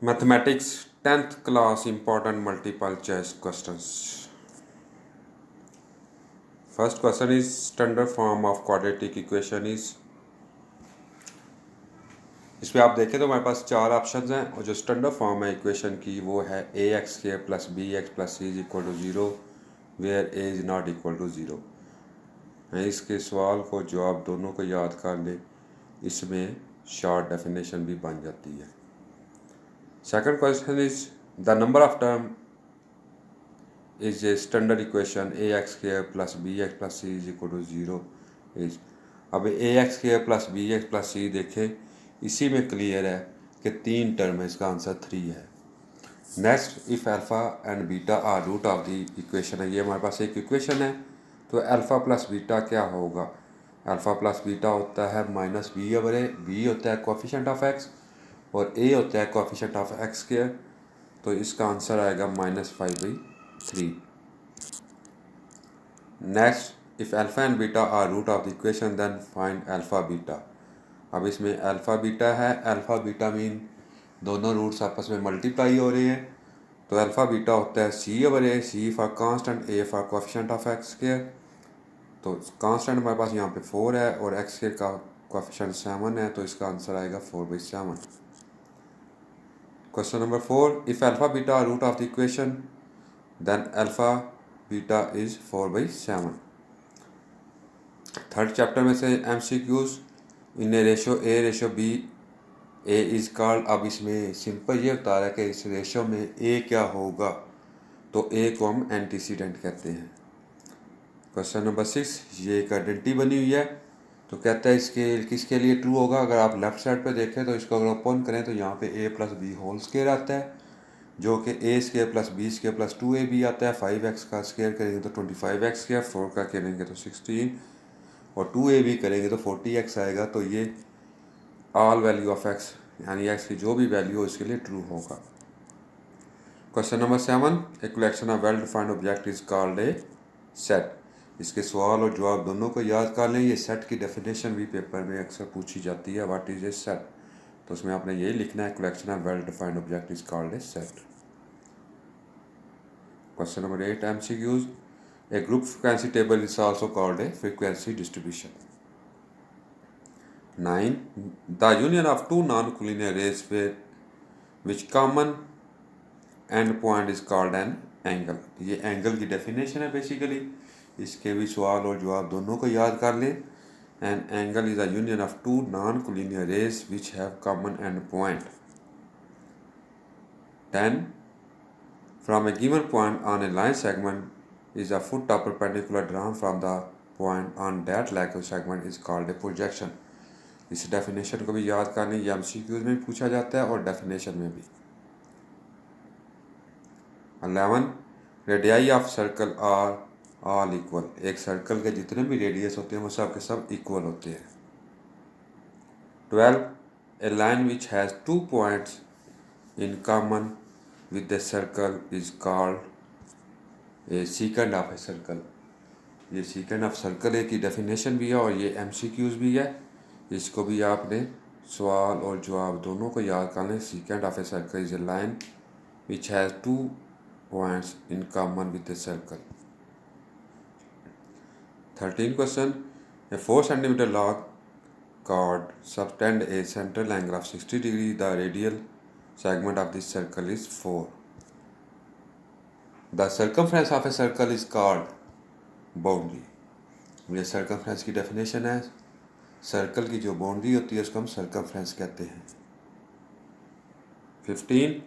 Mathematics 10th class important multiple choice questions. First question is standard form of quadratic equation is। इसमें आप देखें तो हमारे पास चार ऑप्शंस हैं और जो स्टैंडर्ड फॉर्म है इक्वेशन की वो है a x square plus b x plus c is equal to zero where a is not equal to zero. इसके सवाल को जवाब दोनों को याद कर ले, इसमें शॉर्ट डेफिनेशन भी बन जाती है। Second question is the number of term is a standard equation ax square plus bx plus c is equal to 0 is। अब ax square plus bx plus c देखें, इसी में क्लियर है कि तीन टर्म है, इसका आंसर 3 है। Next if alpha and beta are root of the equation है, ये हमारे पास एक इक्वेशन है तो अल्फ़ा प्लस बीटा क्या होगा। अल्फ़ा प्लस बीटा होता है माइनस बी ओवर ए, बी होता है कोफिशिएंट ऑफ एक्स और ए होता है कोफिशिएंट ऑफ एक्स स्क्वायर, तो इसका आंसर आएगा -5/3। Next if alpha and beta are root of the equation then find alpha beta. अब इसमें अल्फ़ा बीटा है, अल्फ़ा बीटा मीन दोनों रूट्स आपस में मल्टीप्लाई हो रहे हैं, तो अल्फ़ा बीटा होता है c over a, c for constant, a for coefficient of x square. तो कांस्टेंट हमारे पास यहाँ पे 4 है और एक्स स्क्वायर का कोफिशिएंट 7 है, तो इसका आंसर आएगा 4/7। Question number 4 if alpha beta root of the equation then alpha beta is 4/7। Third chapter में से MCQs in a ratio b a is called. अब इसमें सिंपल ये बता रहा है कि इस रेशो में ए क्या होगा, तो ए को हम एंटीसीडेंट कहते हैं। क्वेश्चन नंबर 6 ये एक आइडेंटिटी बनी हुई है, तो कहता है इसके किसके लिए ट्रू होगा। अगर आप लेफ्ट साइड पे देखें तो इसको अगर ओपन करें तो यहाँ पे a plus b whole square आता है, जो कि a square plus b square plus 2ab आता है। 5x का स्क्वायर करेंगे तो 25x स्क्वायर, 4 का करेंगे तो 16 और 2ab करेंगे तो 40x आएगा। तो ये ऑल वैल्यू ऑफ x यानी x की जो भी वैल्यू हो इसके लिए ट्रू होगा। Question number 7 a collection of well defined object is called a set. इसके सवाल और जवाब दोनों को याद कर लें। ये सेट की डेफिनेशन भी पेपर में अक्सर पूछी जाती है, व्हाट इज ए सेट, तो उसमें आपने यही लिखना है collection of well defined object is called a set. Question number 8 MCQs a group frequency table is also called a frequency distribution. 9 the union of two non collinear rays which common end point is called an angle. ये angle की definition है basically, इसके भी सवाल और जवाब दोनों को याद कर लें। An angle is a union of two non collinear rays which have common end point. 10 from a given point on a line segment is a foot of perpendicular drawn from the point on that line segment is called a projection. इस definition को भी याद कर लें, ये MCQs में पूछा जाता है और डेफिनेशन में भी। 11 radii of circle are all equal. एक सर्कल के जितने भी रेडियस होते हैं वो सब के सब इक्वल होते हैं। 12 a line which has 2 points in common with the circle is called a secant of a circle. ये सीकेंड ऑफ सर्कल की डेफिनेशन भी है और ये MCQs भी है, इसको भी आपने सवाल और जवाब दोनों को याद कर लें। सीकेंड of a circle is a line which has 2 points in common with the circle। 13 question a 4 centimeter log chord subtend a central angle of 60 degree, the radial segment of this circle is 4। the circumference of a circle is called boundary। ये circumference की definition है, circle की जो boundary होती है उसको हम circumference कहते हैं। 15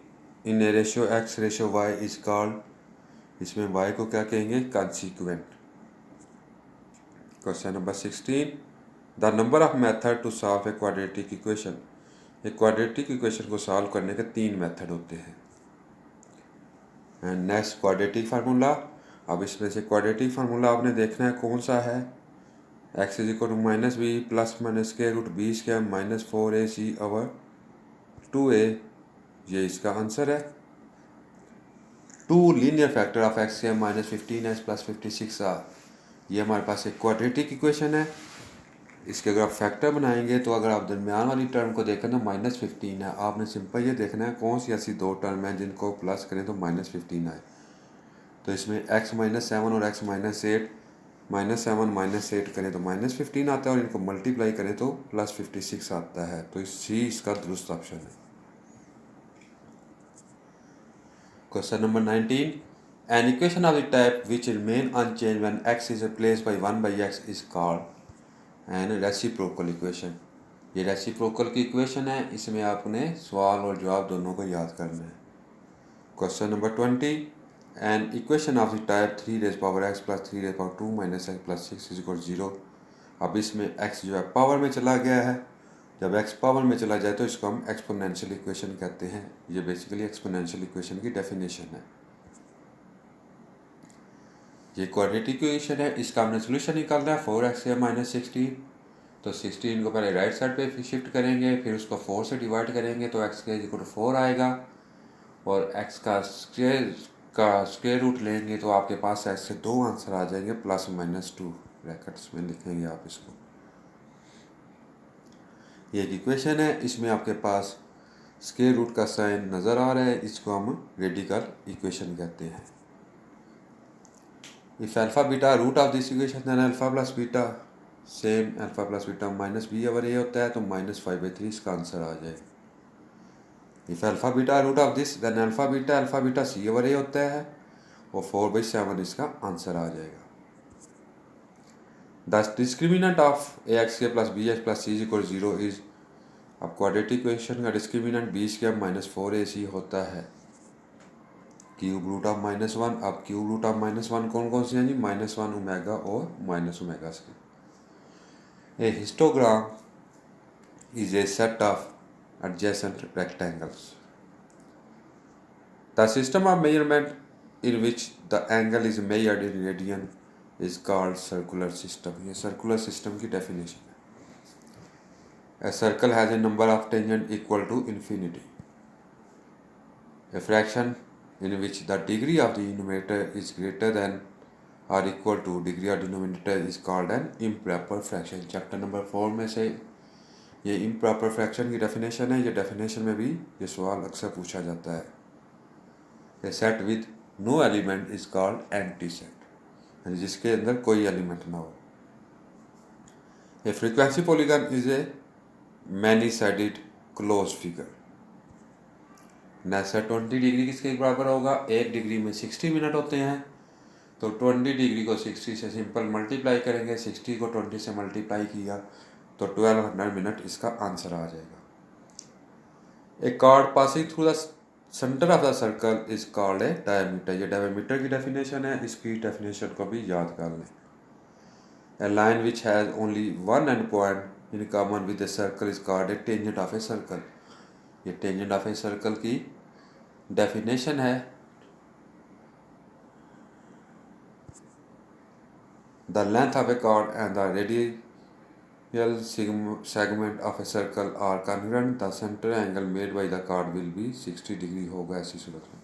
in a ratio x ratio y is called, इसमें y को क्या कहेंगे, consequent. Question number 16 the number of method to solve a quadratic equation. एक क्वाड्रेटिक इक्वेशन को सॉल्व करने के 3 मेथड होते हैं। And next quadratic formula. अब इसमें से क्वाड्रेटिक फार्मूला आपने देखना है कौन सा है। x is equal to -b plus minus square root b square -4ac over 2a, ये इसका आंसर है। 2 linear factor of x square -15x plus 56 ये हमारे पास एक क्वाड्रेटिक इक्वेशन है। इसके अगर आप फैक्टर बनाएंगे तो अगर आप दरमियान वाली टर्म को देखें तो -15 है। आपने सिंपल ये देखना है कौन सी ऐसी दो टर्म है जिनको प्लस करें तो -15 आए। तो इसमें x-7 और x-8 -7 -8 करें तो -15 आता है और इनको मल्टीप्लाई करें तो +56 आता है। तो सी इसका दुरुस्त ऑप्शन है। Question number 19, an equation of the type which remain unchanged when x is replaced by 1/x is called an reciprocal equation. ये रेसिप्रोकल की इक्वेशन है, इसमें आपने सवाल और जवाब दोनों को याद करना है। Question number 20, N equation of the type 3x + 3 - x + 6 = 0। अब इसमें x जो है पावर में चला गया है। जब x पावर में चला जाए तो इसको हम एक्सपोनेंशियल इक्वेशन कहते हैं। ये बेसिकली एक्सपोनेंशियल इक्वेशन की डेफिनेशन है। ये क्वाड्रेटिक इक्वेशन है, इसका हमने सोल्यूशन निकालना है 4x² - 16। तो 16 को पहले राइट साइड पे शिफ्ट करेंगे, फिर उसको 4 से डिवाइड करेंगे तो x² = 4 आएगा और x का स्क्वायर रूट लेंगे तो आपके पास x से 2 आंसर आ जाएंगे +-2 ब्रैकेट्स में लिखेंगे आप इसको। ये एक इक्वेशन है, इसमें आपके पास स्क्वायर रूट का साइन नज़र आ रहा है, इसको हम रेडिकल इक्वेशन कहते हैं। If alpha beta root of this equation then alpha plus beta same alpha plus beta -b/a होता है तो -5/3 इसका आंसर आ जाए। If alpha beta root of this then alpha beta c/a होता है और 4/7 इसका आंसर आ जाएगा। The discriminant of ax² + bx + c = 0 is, अब क्वाड्रेटिक इक्वेशन का डिस्क्रिमिनेंट b² - 4ac होता है क्यूब रूट ऑफ -1। अब क्यूब रूट ऑफ -1 कौन कौन से हैं जी? -1 ओमेगा और -ओमेगा²। ए histogram is a set of adjacent rectangles. The system of measurement in which the angle is measured in radian is called circular system. ये circular system की definition है। A circle has a number of tangent equal to infinity. A fraction in which the degree of the numerator is greater than or equal to degree of denominator is called an improper fraction. Chapter number 4 में से ये improper fraction की definition है। ये definition में भी ये सवाल अक्सर पूछा जाता है। A set with no element is called empty set, यानी जिसके अंदर कोई एलिमेंट ना हो। A frequency polygon is a many sided close figure. Next 20 degree किसके बराबर होगा? 1 डिग्री में 60 मिनट होते हैं तो 20 डिग्री को 60 से सिंपल मल्टीप्लाई करेंगे। 60 को 20 से मल्टीप्लाई किया तो 1200 मिनट इसका आंसर आ जाएगा। A chord passing through the centre of the circle is called a diameter. ये डायमीटर की डेफिनेशन है, इसकी डेफिनेशन को भी याद कर लें। A line which has only one end point in common with a circle is called a tangent of a circle. ये टेंजेंट ऑफ ए सर्कल की डेफिनेशन है। The length of a chord and the radius segment of a circle are congruent, the center angle made by the chord will be 60 degree होगा ऐसी सूरत में।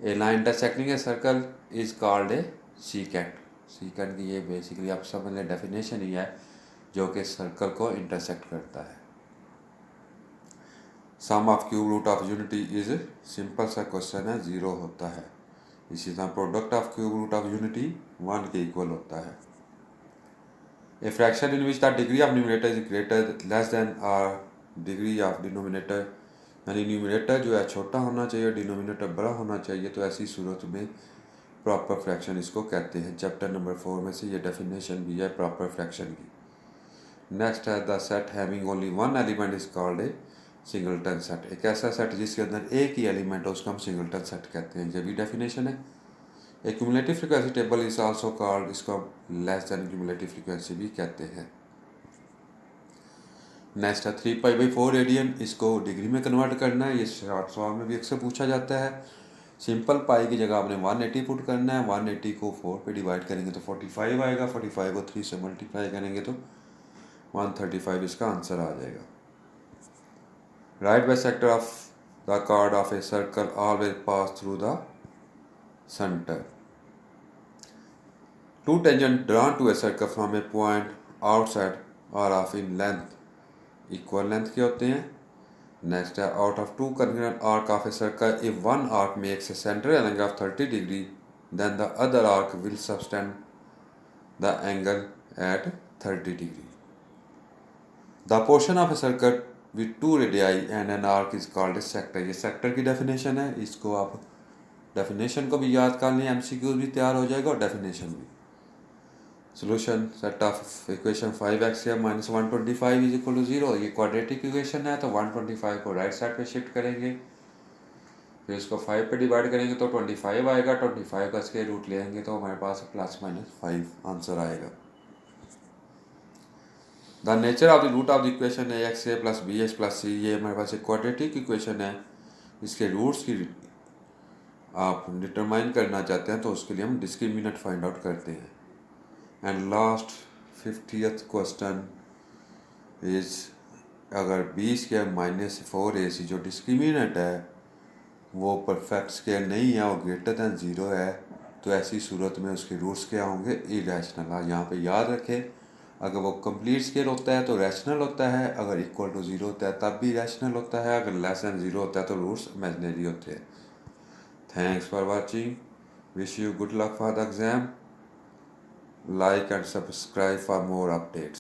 A line intersecting a circle is called a secant. secant की ये basically आप समझ लें definition ही है जो कि सर्कल को इंटरसेक्ट करता है। Sum of cube root of unity is simple सा क्वेश्चन है, 0 होता है। इसी तरह product of cube root of unity 1 के इक्वल होता है। A fraction in which the degree of numerator is greater less than or degree of denominator, यानी न्यूमिनेटर जो है छोटा होना चाहिए और डिनोमिनेटर बड़ा होना चाहिए, तो ऐसी सूरत में प्रॉपर फ्रैक्शन इसको कहते हैं। चैप्टर नंबर 4 में से ये डेफिनेशन भी है प्रॉपर फ्रैक्शन की। नेक्स्ट है the set having only one element is called A singleton set. एक ऐसा सेट जिसके अंदर एक ही एलिमेंट है उसको हम सिंगलटन सेट कहते हैं। ये भी डेफिनेशन है। A cumulative frequency table is also called, इसको लेस देन क्यूमुलेटिव फ्रीक्वेंसी भी कहते हैं। नेक्स्ट है 3π/4 रेडियन, इसको डिग्री में कन्वर्ट करना है। ये शॉर्ट सवाल में भी अक्सर पूछा जाता है। सिंपल पाई की जगह आपने 180 पुट करना है। 180 को 4 पे डिवाइड करेंगे तो 45 आएगा। 45 को 3 से मल्टीप्लाई करेंगे तो 135 इसका आंसर आ जाएगा। Right bisector of the card of a circle always pass through the center. Two tangents drawn to a circle from a point outside और of in length equal length के होते हैं। नेक्स्ट है out of two congruent arc of a circle, if one arc makes a central angle of 30 degree, then the other arc will subtend the angle at 30 degree. The portion of a circle with two radii and an arc is called a sector. ये sector की definition है, इसको आप definition को भी याद कर लें, एमसीक्यू भी तैयार हो जाएगा और डेफिनेशन भी। Solution set of equation 5x minus 125 is equal to 0, ये क्वाड्रेटिक इक्वेशन है तो 125 को राइट साइड पे शिफ्ट करेंगे, फिर इसको 5 पे डिवाइड करेंगे तो 25 आएगा, 25 का स्क्वायर रूट लेंगे तो हमारे पास प्लस माइनस 5 आंसर आएगा। The nature of the root of the equation है x a plus b h plus c, ये हमारे पास एक क्वाड्रेटिक इक्वेशन है, इसके रूट्स की आप डिटरमाइन करना चाहते हैं तो उसके लिए हम डिस्क्रिमिनेंट फाइंड आउट करते हैं। And last 50th question is अगर बी स्क्वायर माइनस 4ac जो डिस्क्रिमिनेंट है वो परफेक्ट स्केल नहीं है, वो ग्रेटर दैन 0 है, तो ऐसी सूरत में उसके रूट्स क्या होंगे, इरेशनल। यहाँ पे याद रखें, अगर वो कंप्लीट स्केल होता है तो रैशनल होता है, अगर इक्वल टू 0 होता है तब भी रैशनल होता है, अगर लेस दैन 0 होता है तो रूट्स इमेजिनरी होते हैं। Thanks for watching, wish you good luck for the exam, like and subscribe for more updates.